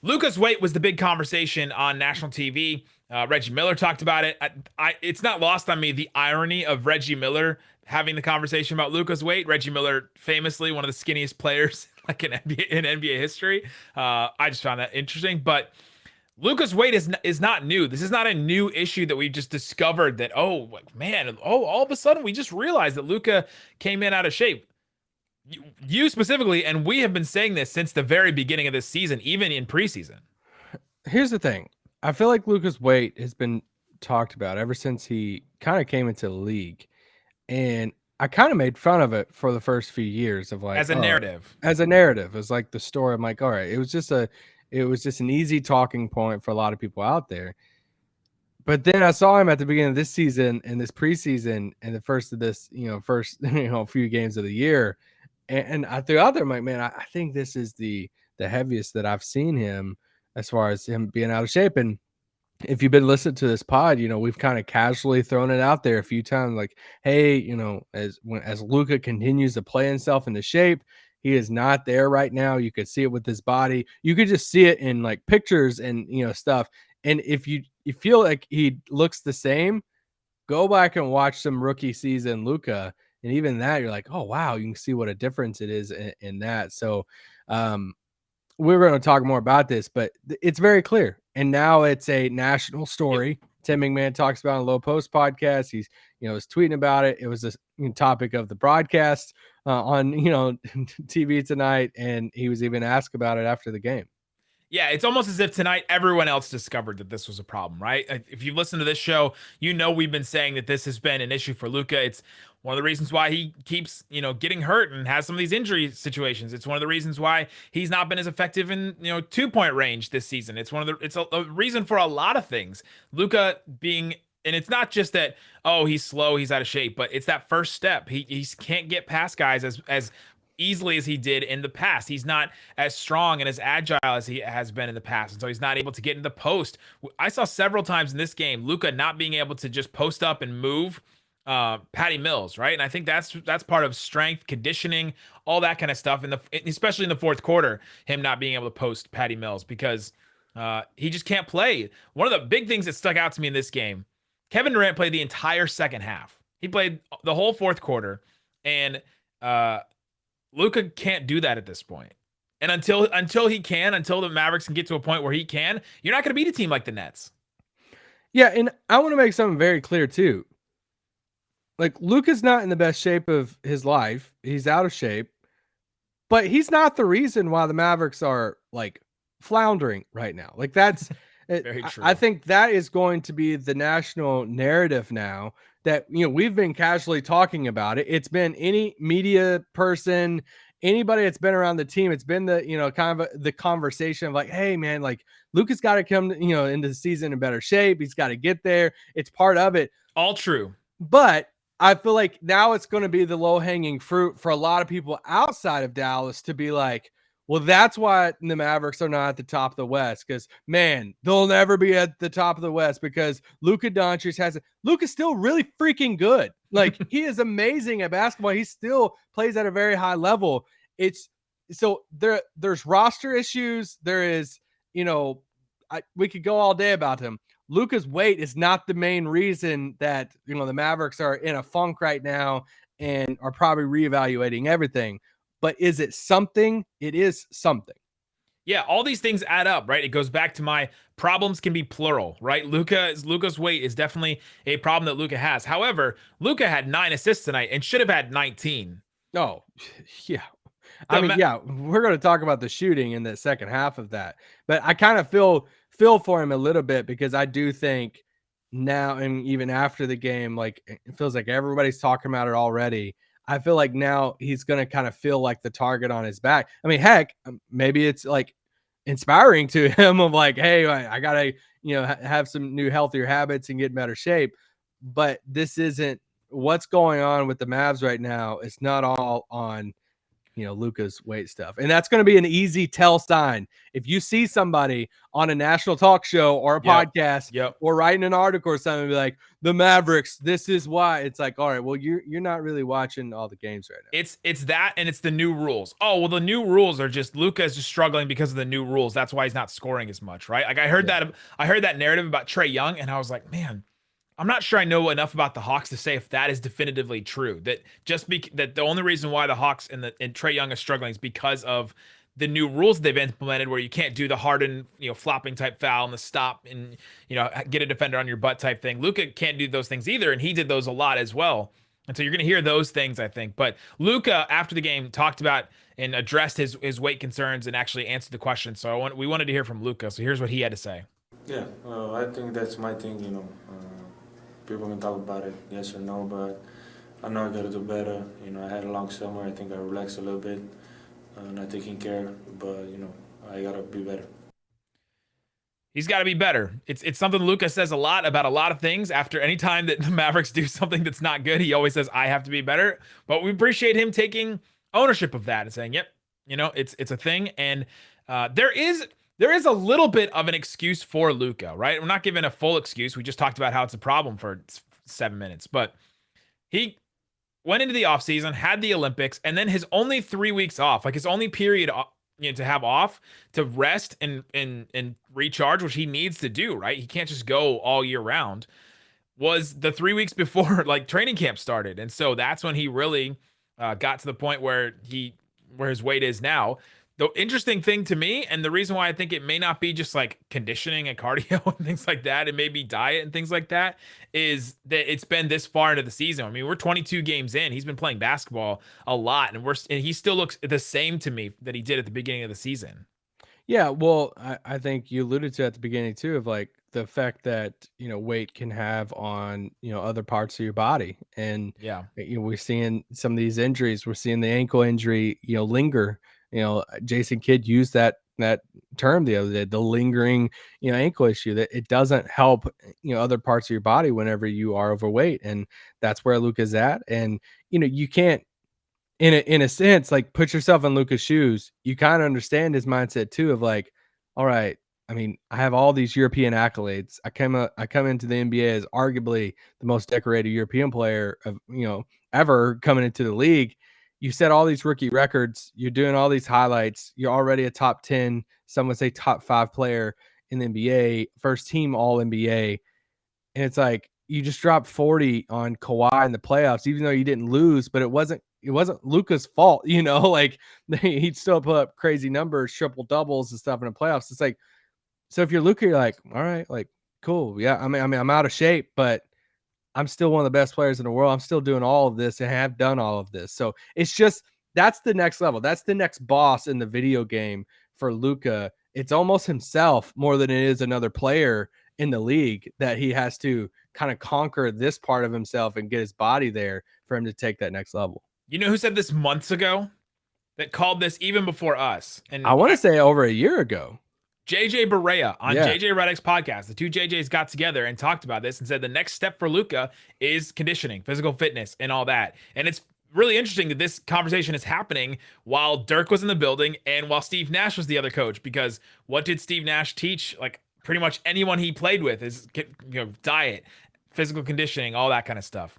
Luka's weight was the big conversation on national TV. Reggie Miller talked about it. It's not lost on me the irony of Reggie Miller having the conversation about Luka's weight. Reggie Miller, famously one of the skinniest players like in NBA history. I just found that interesting. But Luka's weight is not new. This is not a new issue that we just discovered that, oh, like, man, oh, all of a sudden we just realized that Luka came in out of shape. You specifically, and we have been saying this since the very beginning of this season, even in preseason. Here's the thing. I feel like Luka's weight has been talked about ever since he kind of came into the league. And I kind of made fun of it for the first few years of like, As a narrative. as a narrative. It's like the story. I'm like, all right, it was just an easy talking point for a lot of people out there. But then I saw him at the beginning of this season and this preseason and the first of this, first, few games of the year. And I threw out there, I'm like, man, I think this is the heaviest that I've seen him as far as him being out of shape. And if you've been listening to this pod, we've kind of casually thrown it out there a few times, like, hey, as Luka continues to play himself into shape, he is not there right now. You could see it with his body. You could just see it in like pictures and stuff. And if you feel like he looks the same, go back and watch some rookie season Luka, and even that you're like, oh wow, you can see what a difference it is in that. So we're going to talk more about this, but it's very clear. And now it's a national story. Tim McMahon talks about on a Low Post podcast. He's, was tweeting about it. It was a topic of the broadcast on, TV tonight. And he was even asked about it after the game. Yeah, it's almost as if tonight everyone else discovered that this was a problem, right? If you've listened to this show, we've been saying that this has been an issue for Luka. It's one of the reasons why he keeps, getting hurt and has some of these injury situations. It's one of the reasons why he's not been as effective in, 2-point range this season. It's a reason for a lot of things. Luka being, and it's not just that, oh, he's slow, he's out of shape, but it's that first step. He can't get past guys as easily as he did in the past. He's not as strong and as agile as he has been in the past, and so he's not able to get in the post. I saw several times in this game Luka not being able to just post up and move Patty Mills, right? And I think that's part of strength, conditioning, all that kind of stuff. Especially in the fourth quarter, him not being able to post Patty Mills because he just can't play. One of the big things that stuck out to me in this game, Kevin Durant played the entire second half. He played the whole fourth quarter, and Luka can't do that at this point. And until the Mavericks can get to a point where he can, you're not going to beat a team like the Nets. Yeah, and I want to make something very clear too. Like, Luka's not in the best shape of his life. He's out of shape. But he's not the reason why the Mavericks are like floundering right now. Like, that's very true. I think that is going to be the national narrative now that, we've been casually talking about it. It's been any media person, anybody that's been around the team. It's been the, kind of the conversation of like, hey man, like Luka's got to come, into the season in better shape. He's got to get there. It's part of it. All true. But I feel like now it's going to be the low-hanging fruit for a lot of people outside of Dallas to be like, well, that's why the Mavericks are not at the top of the West, because, man, they'll never be at the top of the West because Luka Doncic Luka's still really freaking good. Like, he is amazing at basketball. He still plays at a very high level. So there's roster issues. There is, we could go all day about him. Luka's weight is not the main reason that, the Mavericks are in a funk right now and are probably reevaluating everything. But is it something? It is something. Yeah, all these things add up, right? It goes back to my problems can be plural, right? Luka's weight is definitely a problem that Luka has. However, Luka had 9 assists tonight and should have had 19. Oh, yeah. We're going to talk about the shooting in the second half of that. But I kind of feel for him a little bit because I do think now, and even after the game, like it feels like everybody's talking about it already. I feel like now he's going to kind of feel like the target on his back. I mean, heck, maybe it's like inspiring to him of like, hey, I got to, have some new healthier habits and get in better shape. But this isn't what's going on with the Mavs right now. It's not all on Luka's weight stuff. And that's going to be an easy tell sign. If you see somebody on a national talk show or a podcast or writing an article or something, be like, the Mavericks, this is why. It's like, all right, well, you're not really watching all the games right now. It's that, and it's the new rules. Oh, well, the new rules are just Luka is just struggling because of the new rules. That's why he's not scoring as much, right? Like I heard that narrative about Trae Young, and I was like, man, I'm not sure I know enough about the Hawks to say if that is definitively true. That that the only reason why the Hawks and Trae Young is struggling is because of the new rules they've implemented, where you can't do the Harden, flopping type foul and the stop and get a defender on your butt type thing. Luka can't do those things either, and he did those a lot as well. And so you're going to hear those things, I think. But Luka, after the game, talked about and addressed his weight concerns and actually answered the question. So we wanted to hear from Luka. So here's what he had to say. Yeah, I think that's my thing. People can talk about it, yes or no, but I know I got to do better. I had a long summer. I think I relaxed a little bit, not taking care, but I got to be better. He's got to be better. It's something Luka says a lot about a lot of things. After any time that the Mavericks do something that's not good, he always says, I have to be better. But we appreciate him taking ownership of that and saying, yep, it's a thing. And there is a little bit of an excuse for Luka, right? We're not giving a full excuse. We just talked about how it's a problem for 7 minutes. But he went into the offseason, had the Olympics, and then his only 3 weeks off, like his only period to have off, to rest and recharge, which he needs to do, right? He can't just go all year round, was the 3 weeks before like training camp started. And so that's when he really got to the point where his weight is now. The interesting thing to me, and the reason why I think it may not be just like conditioning and cardio and things like that, it may be diet and things like that, is that it's been this far into the season. I mean, we're 22 games in. He's been playing basketball a lot, and he still looks the same to me that he did at the beginning of the season. Yeah, well, I think you alluded to at the beginning too of like the effect that weight can have on other parts of your body, and we're seeing some of these injuries. We're seeing the ankle injury linger. Jason Kidd used that term the other day, the lingering ankle issue, that it doesn't help other parts of your body whenever you are overweight, and that's where Luka's at. And you can't, in a sense, like, put yourself in Luka's shoes. You kind of understand his mindset too of like, all right, I mean, I have all these European accolades. I come into the NBA as arguably the most decorated European player of ever coming into the league. You set all these rookie records. You're doing all these highlights. You're already a top 10, some would say top 5 player in the NBA, first team All NBA. And it's like, you just dropped 40 on Kawhi in the playoffs, even though you didn't lose, but it wasn't Luka's fault, like he'd still put up crazy numbers, triple doubles and stuff in the playoffs. It's like, so if you're Luka, you're like, all right, like, cool. Yeah. I mean, I'm out of shape, but I'm still one of the best players in the world. I'm still doing all of this and have done all of this. So it's just, that's the next level. That's the next boss in the video game for Luka. It's almost himself more than it is another player in the league, that he has to kind of conquer this part of himself and get his body there for him to take that next level. You know who said this months ago? That called this even before us? And I want to say over a year ago. JJ Barea on JJ Redick's podcast. The two JJs got together and talked about this and said the next step for Luka is conditioning, physical fitness, and all that. And it's really interesting that this conversation is happening while Dirk was in the building and while Steve Nash was the other coach, because what did Steve Nash teach? Like, pretty much anyone he played with is, diet, physical conditioning, all that kind of stuff.